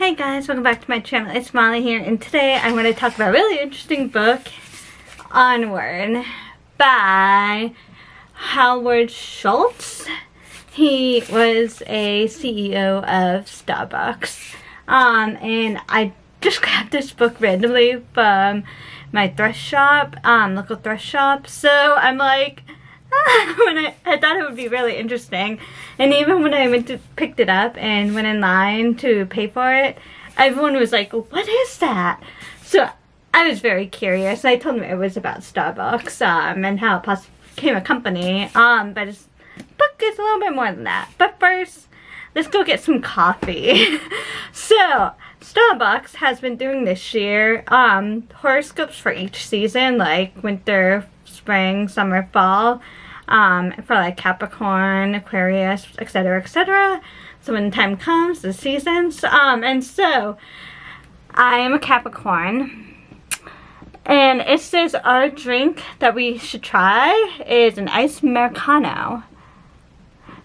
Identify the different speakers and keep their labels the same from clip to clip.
Speaker 1: Hey guys, welcome back to my channel. It's Molly here, and today I'm going to talk about a really interesting book, Onward, by Howard Schultz. He was a CEO of Starbucks, and I just grabbed this book randomly from my thrift shop, local thrift shop. So I'm like, when I thought it would be really interesting, and even when I picked it up and went in line to pay for it, everyone was like, what is that? So I was very curious. I told them it was about Starbucks, and how it possibly became a company, but this book is a little bit more than that. But first, let's go get some coffee. So Starbucks has been doing this year horoscopes for each season, like winter, spring, summer, fall, for like Capricorn, Aquarius, etc., etc. So when the time comes, the seasons, and so I am a Capricorn, and it says our drink that we should try is an iced Americano.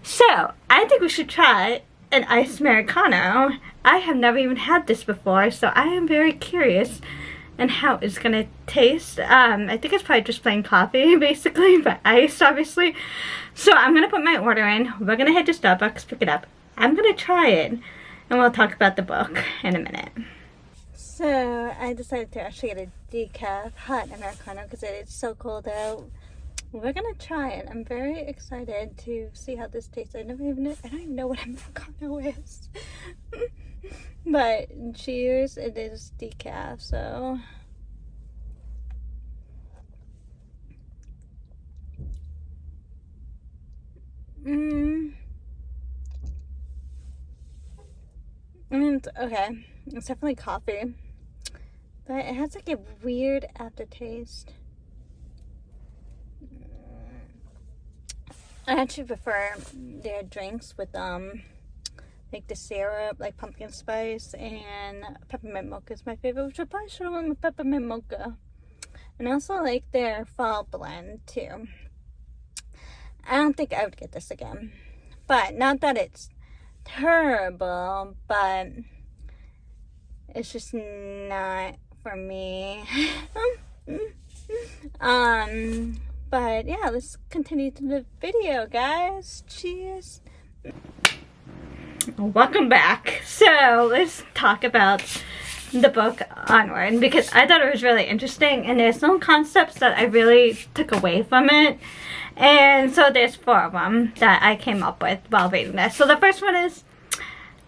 Speaker 1: So I think we should try an iced Americano. I have never even had this before, so I am very curious and how it's gonna taste. I think it's probably just plain coffee, basically, but iced, obviously. So I'm gonna put my order in. We're gonna head to Starbucks, pick it up. I'm gonna try it, and we'll talk about the book in a minute. So I decided to actually get a decaf hot Americano because it is so cold out. We're gonna try it. I'm very excited to see how this tastes. I don't even know what Americano is. But cheers, it is decaf, so. And okay, it's definitely coffee, but it has like a weird aftertaste. I actually prefer their drinks with like the syrup, like pumpkin spice, and peppermint mocha is my favorite, which I probably should have went with peppermint mocha. And I also like their fall blend too. I don't think I would get this again, but not that it's terrible, but it's just not for me. But yeah, let's continue to the video, guys. Cheers. Welcome back. So let's talk about the book Onward, because I thought it was really interesting, and there's some concepts that I really took away from it. And so there's 4 of them that I came up with while reading this. So the first one is,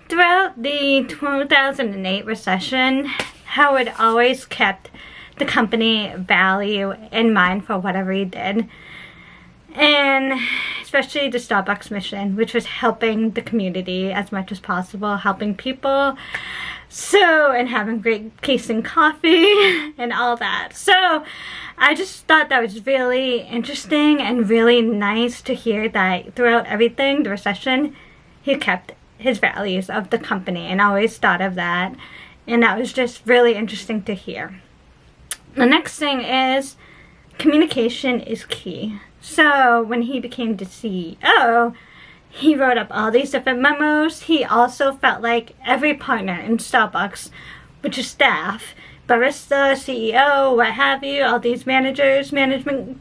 Speaker 1: throughout the 2008 recession, Howard always kept the company value in mind for whatever he did. And especially the Starbucks mission, which was helping the community as much as possible, helping people, so, and having great tasting coffee and all that. So I just thought that was really interesting and really nice to hear that throughout everything, the recession, he kept his values of the company, and I always thought of that, and that was just really interesting to hear. The next thing is, communication is key. So when he became the CEO, he wrote up all these different memos. He also felt like every partner in Starbucks, which is staff, barista, CEO, what have you, all these managers, management,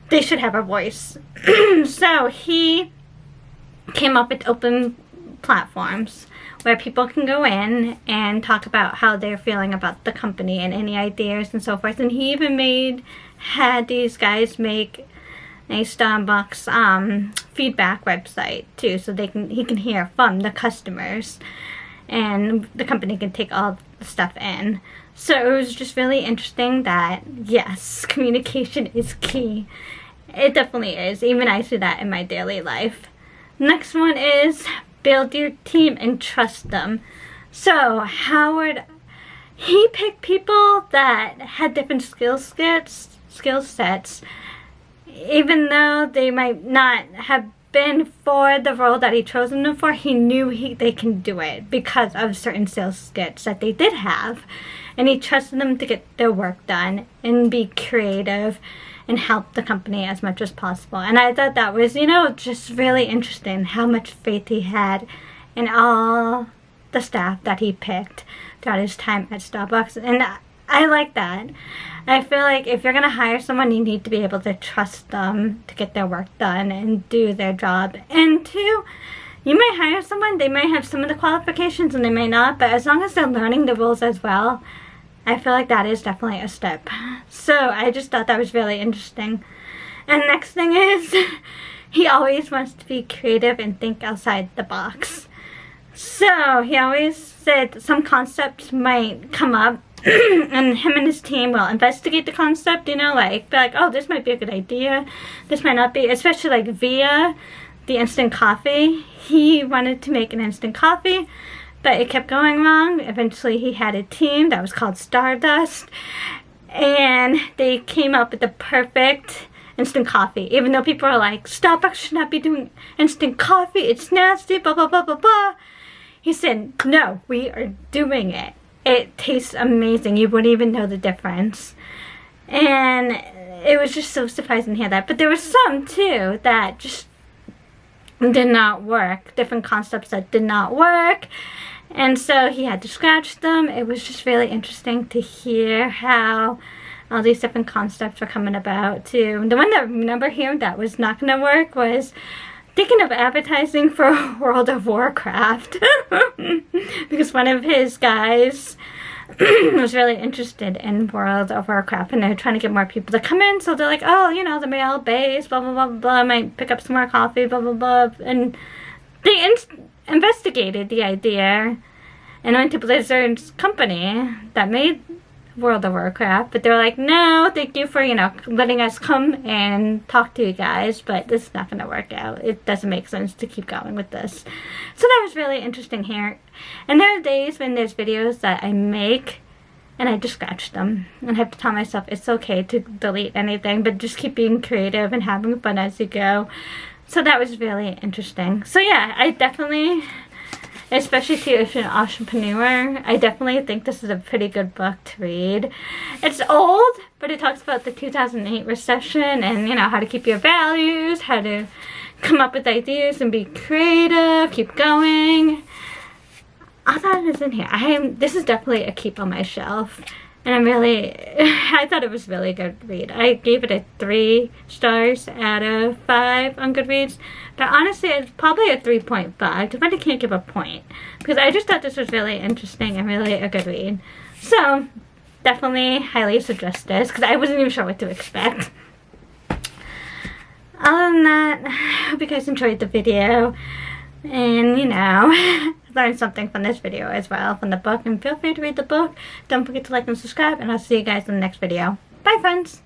Speaker 1: they should have a voice. So he came up with open platforms where people can go in and talk about how they're feeling about the company and any ideas and so forth. And he even had these guys make a Starbucks feedback website too, so he can hear from the customers, and the company can take all the stuff in. So it was just really interesting that, yes, communication is key. It definitely is. Even I see that in my daily life. Next one is, build your team and trust them. So Howard, he picked people that had different skill sets, even though they might not have been for the role that he chosen them for. He knew they can do it because of certain sales skills that they did have, and he trusted them to get their work done and be creative and help the company as much as possible. And I thought that was, just really interesting how much faith he had in all the staff that he picked throughout his time at Starbucks. And I like that. I feel like if you're going to hire someone, you need to be able to trust them to get their work done and do their job. And two, you might hire someone, they might have some of the qualifications and they may not, but as long as they're learning the rules as well, I feel like that is definitely a step. So I just thought that was really interesting. And next thing is, he always wants to be creative and think outside the box. So he always said some concepts might come up and him and his team will investigate the concept, you know, like, be like, oh, this might be a good idea, this might not be, especially like via the instant coffee. He wanted to make an instant coffee, but it kept going wrong. Eventually he had a team that was called Stardust, and they came up with the perfect instant coffee, even though people are like, Starbucks should not be doing instant coffee, it's nasty, blah blah blah blah blah. He said, no, we are doing it. It tastes amazing. You wouldn't even know the difference. And it was just so surprising to hear that. But there were some, too, that just did not work. Different concepts that did not work. And so he had to scratch them. It was just really interesting to hear how all these different concepts were coming about, too. The one that I remember hearing that was not going to work was thinking of advertising for World of Warcraft. Because one of his guys was really interested in World of Warcraft, and they're trying to get more people to come in, so they're like, oh, you know, the male base, blah blah blah blah, might pick up some more coffee, blah blah blah. And they investigated the idea and went to Blizzard's company that made World of Warcraft, but they're like, no, thank you for, you know, letting us come and talk to you guys, but this is not going to work out. It doesn't make sense to keep going with this. So that was really interesting here. And there are days when there's videos that I make and I just scratch them and I have to tell myself it's okay to delete anything, but just keep being creative and having fun as you go. So that was really interesting. So yeah, I definitely, especially if you're an entrepreneur, I definitely think this is a pretty good book to read. It's old, but it talks about the 2008 recession and, you know, how to keep your values, how to come up with ideas and be creative, keep going. All that is in here. This is definitely a keep on my shelf. And I thought it was really good to read. I gave it a 3 stars out of 5 on Goodreads. But honestly, it's probably a 3.5. Because I can't give a point. Because I just thought this was really interesting and really a good read. So, definitely highly suggest this. Because I wasn't even sure what to expect. Other than that, I hope you guys enjoyed the video. And, you know, learned something from this video as well, from the book. And feel free to read the book. Don't forget to like and subscribe. And I'll see you guys in the next video. Bye, friends!